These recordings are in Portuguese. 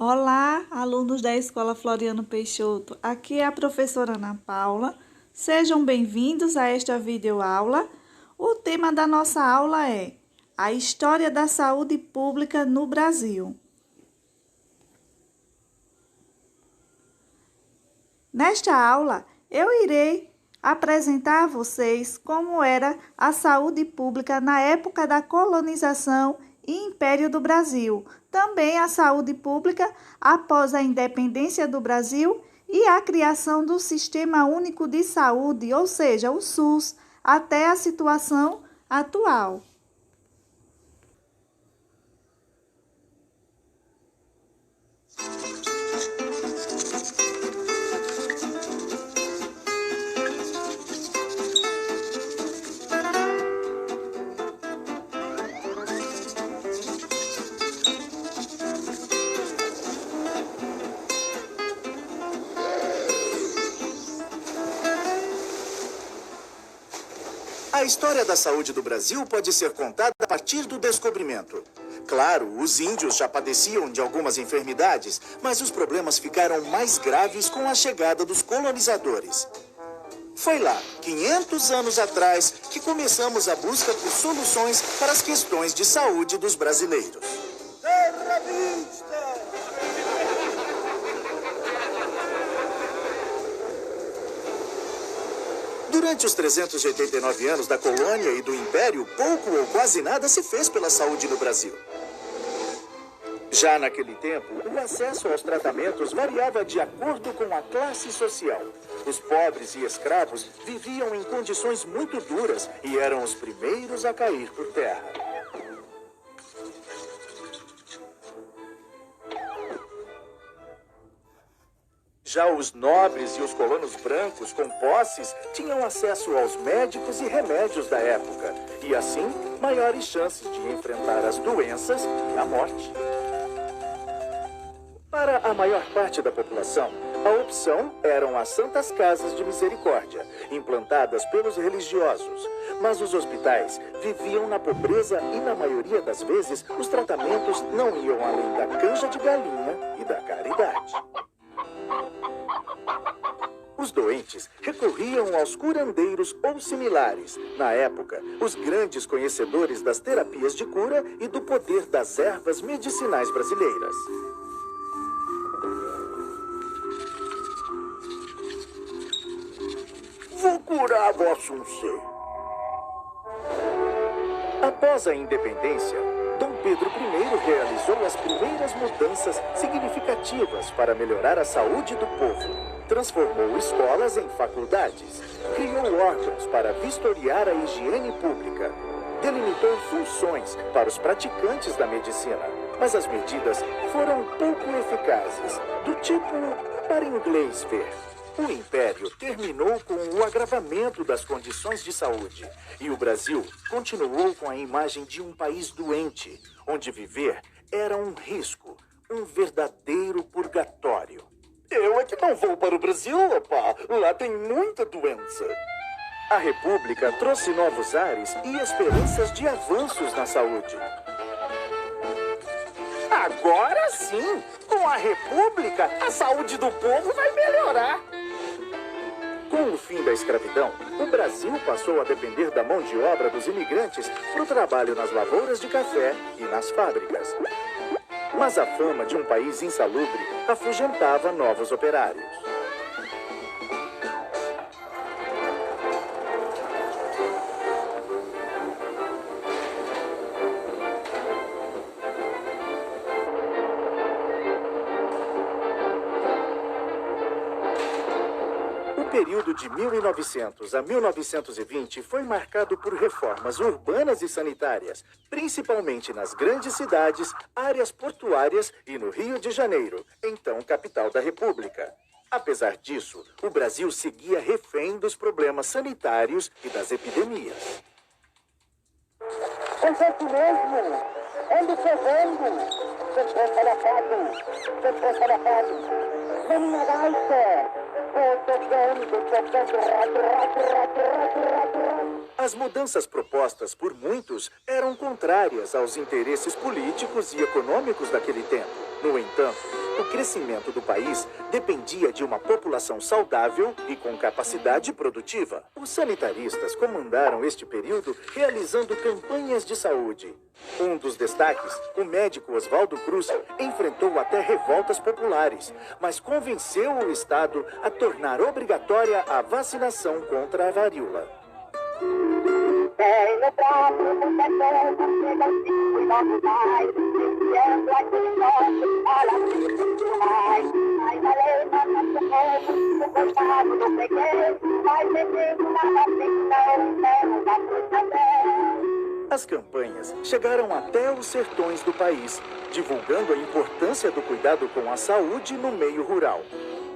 Olá, alunos da Escola Floriano Peixoto. Aqui é a professora Ana Paula. Sejam bem-vindos a esta videoaula. O tema da nossa aula é a história da saúde pública no Brasil. Nesta aula, eu irei apresentar a vocês como era a saúde pública na época da colonização e Império do Brasil, também a saúde pública após a independência do Brasil e a criação do Sistema Único de Saúde, ou seja, o SUS, até a situação atual. A história da saúde do Brasil pode ser contada a partir do descobrimento. Claro, os índios já padeciam de algumas enfermidades, mas os problemas ficaram mais graves com a chegada dos colonizadores. Foi lá, 500 anos atrás, que começamos a busca por soluções para as questões de saúde dos brasileiros. Terra vista! Durante os 389 anos da colônia e do império, pouco ou quase nada se fez pela saúde no Brasil. Já naquele tempo, o acesso aos tratamentos variava de acordo com a classe social. Os pobres e escravos viviam em condições muito duras e eram os primeiros a cair por terra. Já os nobres e os colonos brancos com posses tinham acesso aos médicos e remédios da época, e assim, maiores chances de enfrentar as doenças e a morte. Para a maior parte da população, a opção eram as Santas Casas de Misericórdia, implantadas pelos religiosos. Mas os hospitais viviam na pobreza e, na maioria das vezes, os tratamentos não iam além da canja de galinha e da caridade. Os doentes recorriam aos curandeiros ou similares. Na época, os grandes conhecedores das terapias de cura e do poder das ervas medicinais brasileiras. Vou curar vosso ser. Após a independência, Dom Pedro I realizou as primeiras mudanças significativas para melhorar a saúde do povo. Transformou escolas em faculdades, criou órgãos para vistoriar a higiene pública, delimitou funções para os praticantes da medicina. Mas as medidas foram pouco eficazes, do tipo para inglês ver. O Império terminou com o agravamento das condições de saúde e o Brasil continuou com a imagem de um país doente, onde viver era um risco, um verdadeiro purgatório. Eu é que não vou para o Brasil, opa! Lá tem muita doença. A República trouxe novos ares e esperanças de avanços na saúde. Agora sim, com a República, a saúde do povo vai melhorar. Com o fim da escravidão, o Brasil passou a depender da mão de obra dos imigrantes para o trabalho nas lavouras de café e nas fábricas. Mas a fama de um país insalubre afugentava novos operários. O período de 1900 a 1920 foi marcado por reformas urbanas e sanitárias, principalmente nas grandes cidades, áreas portuárias e no Rio de Janeiro, então capital da República. Apesar disso, o Brasil seguia refém dos problemas sanitários e das epidemias. Acontece mesmo! Ando chovendo! Depois palhaçado! Depois palhaçado! Na minha gaita! As mudanças propostas por muitos eram contrárias aos interesses políticos e econômicos daquele tempo. No entanto, o crescimento do país dependia de uma população saudável e com capacidade produtiva. Os sanitaristas comandaram este período realizando campanhas de saúde. Um dos destaques, o médico Oswaldo Cruz, enfrentou até revoltas populares, mas convenceu o Estado a tornar obrigatória a vacinação contra a varíola. Tem no prato, com petróleo, chega ao 5 e logo mais. Enfiando aquele nosso, olha muito mais. Mas a lei manda socorro, o coitado do pequeno. Vai bebendo na vacina, não dá pra saber. As campanhas chegaram até os sertões do país, divulgando a importância do cuidado com a saúde no meio rural.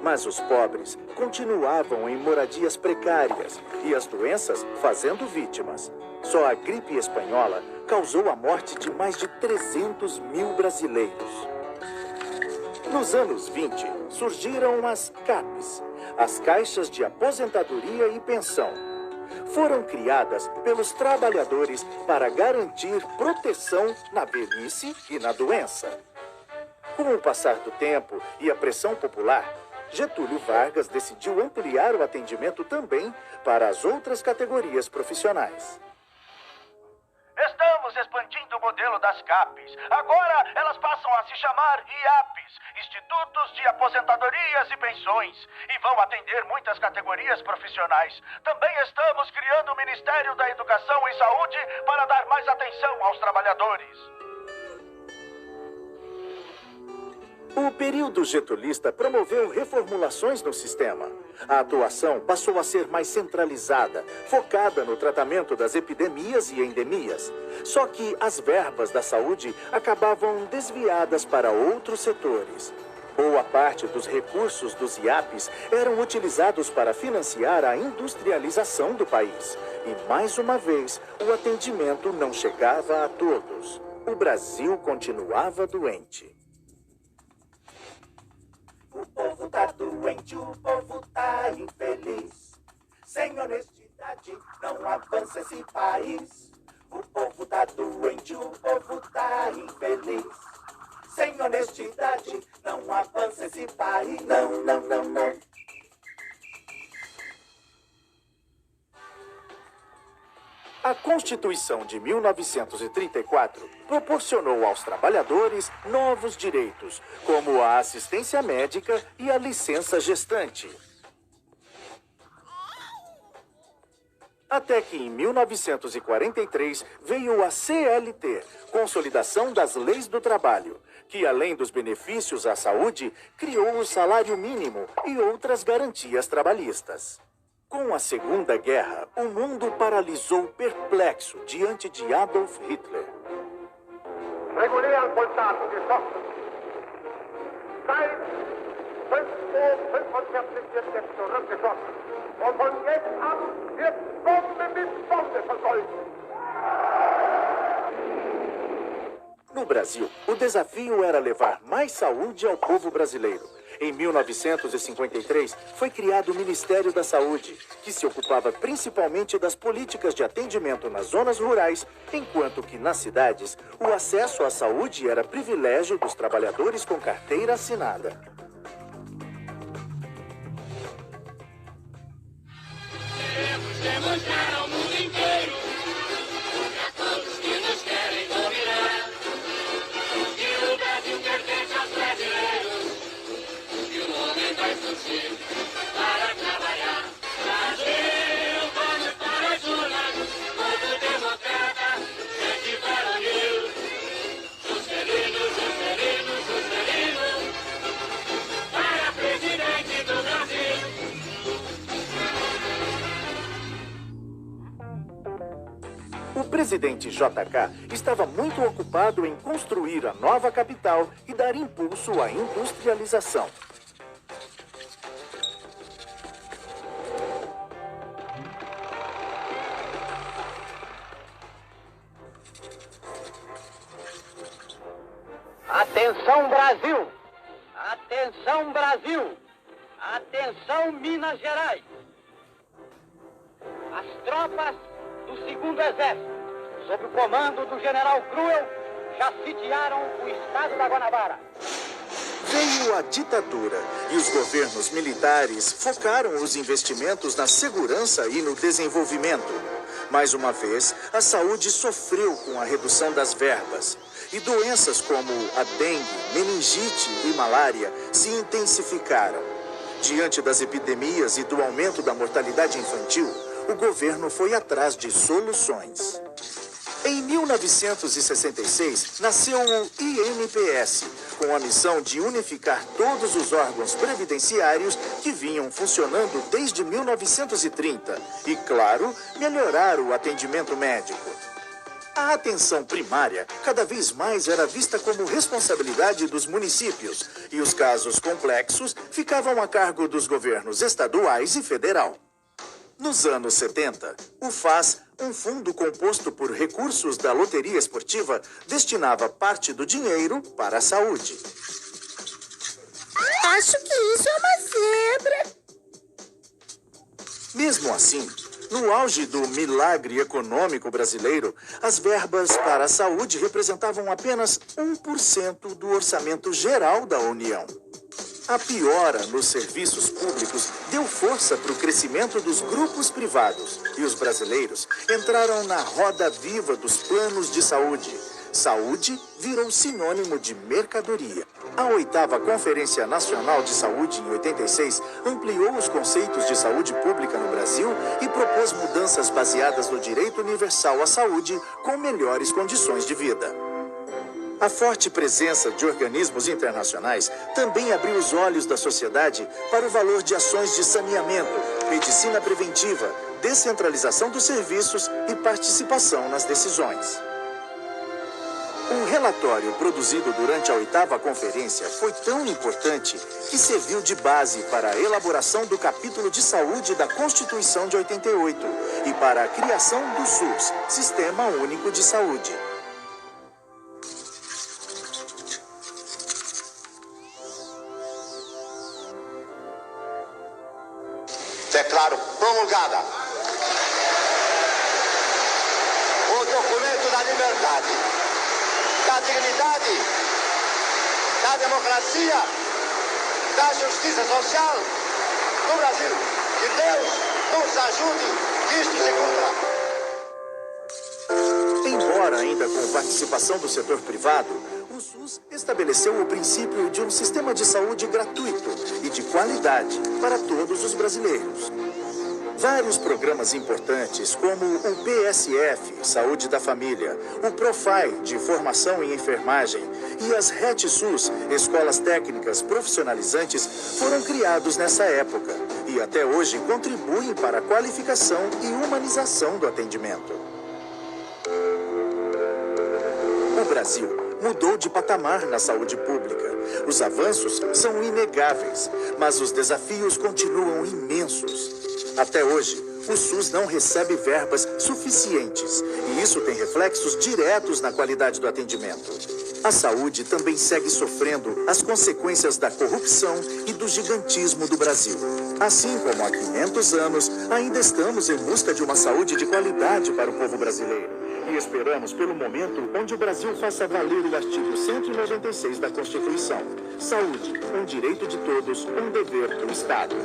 Mas os pobres continuavam em moradias precárias e as doenças fazendo vítimas. Só a gripe espanhola causou a morte de mais de 300 mil brasileiros. Nos anos 20, surgiram as CAPs, as Caixas de Aposentadoria e Pensão. Foram criadas pelos trabalhadores para garantir proteção na velhice e na doença. Com o passar do tempo e a pressão popular, Getúlio Vargas decidiu ampliar o atendimento também para as outras categorias profissionais. Estamos expandindo o modelo das CAPs. Agora elas passam a se chamar IAPs, Institutos de Aposentadorias e Pensões, e vão atender muitas categorias profissionais. Também estamos criando o Ministério da Educação e Saúde para dar mais atenção aos trabalhadores. O período getulista promoveu reformulações no sistema. A atuação passou a ser mais centralizada, focada no tratamento das epidemias e endemias. Só que as verbas da saúde acabavam desviadas para outros setores. Boa parte dos recursos dos IAPs eram utilizados para financiar a industrialização do país. E, mais uma vez, o atendimento não chegava a todos. O Brasil continuava doente. O povo tá doente, o povo tá infeliz. Sem honestidade não avança esse país. O povo tá doente, o povo tá infeliz. Sem honestidade não avança esse país. Não, não, não, não. A Constituição de 1934 proporcionou aos trabalhadores novos direitos, como a assistência médica e a licença gestante. Até que em 1943 veio a CLT, Consolidação das Leis do Trabalho, que além dos benefícios à saúde, criou o salário mínimo e outras garantias trabalhistas. Com a Segunda Guerra, o mundo paralisou perplexo diante de Adolf Hitler. Regulären Soldaten geschossen. Seit 5:45 wird jetzt zurückgeschossen. Und von jetzt an wird Bombe mit Bombe vergolten. No Brasil, o desafio era levar mais saúde ao povo brasileiro. Em 1953, foi criado o Ministério da Saúde, que se ocupava principalmente das políticas de atendimento nas zonas rurais, enquanto que nas cidades, o acesso à saúde era privilégio dos trabalhadores com carteira assinada. Queremos demonstrar ao mundo inteiro, para todos que nos querem dominar, que o Brasil pertence aos brasileiros. Vai surgir para trabalhar. Brasil, vamos para as urnas. Povo democrata, gente varonil. Juscelino, Juscelino, Juscelino, para presidente do Brasil. O presidente JK estava muito ocupado em construir a nova capital e dar impulso à industrialização. Atenção Brasil! Atenção Brasil! Atenção Minas Gerais! As tropas do 2º Exército, sob o comando do general Cruel, já sitiaram o estado da Guanabara. Veio a ditadura e os governos militares focaram os investimentos na segurança e no desenvolvimento. Mais uma vez, a saúde sofreu com a redução das verbas. E doenças como a dengue, meningite e malária se intensificaram. Diante das epidemias e do aumento da mortalidade infantil, o governo foi atrás de soluções. Em 1966, nasceu o INPS, com a missão de unificar todos os órgãos previdenciários que vinham funcionando desde 1930 e, claro, melhorar o atendimento médico. A atenção primária cada vez mais era vista como responsabilidade dos municípios e os casos complexos ficavam a cargo dos governos estaduais e federal. Nos anos 70, o FAS, um fundo composto por recursos da loteria esportiva, destinava parte do dinheiro para a saúde. Acho que isso é uma zebra. Mesmo assim, no auge do milagre econômico brasileiro, as verbas para a saúde representavam apenas 1% do orçamento geral da União. A piora nos serviços públicos deu força para o crescimento dos grupos privados e os brasileiros entraram na roda viva dos planos de saúde. Saúde virou sinônimo de mercadoria. A 8ª Conferência Nacional de Saúde, em 86, ampliou os conceitos de saúde pública no Brasil e propôs mudanças baseadas no direito universal à saúde com melhores condições de vida. A forte presença de organismos internacionais também abriu os olhos da sociedade para o valor de ações de saneamento, medicina preventiva, descentralização dos serviços e participação nas decisões. Um relatório produzido durante a 8ª Conferência foi tão importante que serviu de base para a elaboração do capítulo de saúde da Constituição de 88 e para a criação do SUS, Sistema Único de Saúde. Declaro promulgada o documento da liberdade, da dignidade, da democracia, da justiça social no Brasil. Que Deus nos ajude que isto se cumpra. Embora ainda com participação do setor privado, o SUS estabeleceu o princípio de um sistema de saúde gratuito e de qualidade para todos os brasileiros. Vários programas importantes, como o PSF, Saúde da Família, o Profai, de Formação em Enfermagem, e as RET-SUS, Escolas Técnicas Profissionalizantes, foram criados nessa época e até hoje contribuem para a qualificação e humanização do atendimento. O Brasil mudou de patamar na saúde pública. Os avanços são inegáveis, mas os desafios continuam imensos. Até hoje, o SUS não recebe verbas suficientes e isso tem reflexos diretos na qualidade do atendimento. A saúde também segue sofrendo as consequências da corrupção e do gigantismo do Brasil. Assim como há 500 anos, ainda estamos em busca de uma saúde de qualidade para o povo brasileiro. E esperamos pelo momento onde o Brasil faça valer o artigo 196 da Constituição. Saúde, um direito de todos, um dever do Estado.